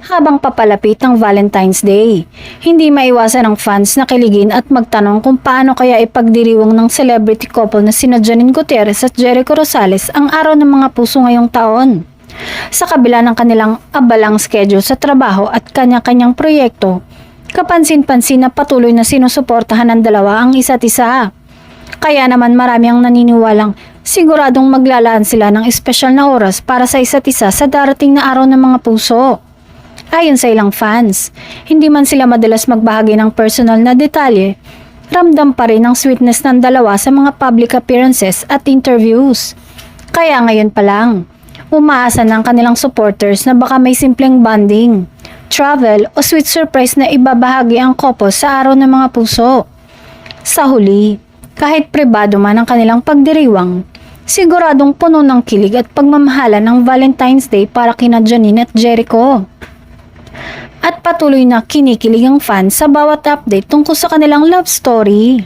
Habang papalapit ang Valentine's Day, hindi maiwasan ng fans na kiligin at magtanong kung paano kaya ipagdiriwang ng celebrity couple na sina Janine Gutierrez at Jericho Rosales ang araw ng mga puso ngayong taon. Sa kabila ng kanilang abalang schedule sa trabaho at kanya-kanyang proyekto, kapansin-pansin na patuloy na sinusuportahan ng dalawa ang isa't isa. Kaya naman marami ang naniniwalang siguradong maglalaan sila ng espesyal na oras para sa isa't isa sa darating na araw ng mga puso. Ayon sa ilang fans, hindi man sila madalas magbahagi ng personal na detalye, ramdam pa rin ang sweetness ng dalawa sa mga public appearances at interviews. Kaya ngayon pa lang, umaasa ng kanilang supporters na baka may simpleng bonding, travel o sweet surprise na ibabahagi ang couple sa araw ng mga puso. Sa huli, kahit pribado man ang kanilang pagdiriwang, siguradong puno ng kilig at pagmamahalan ng Valentine's Day para kina Janine at Jericho. At patuloy na kinikilig ang fans sa bawat update tungkol sa kanilang love story.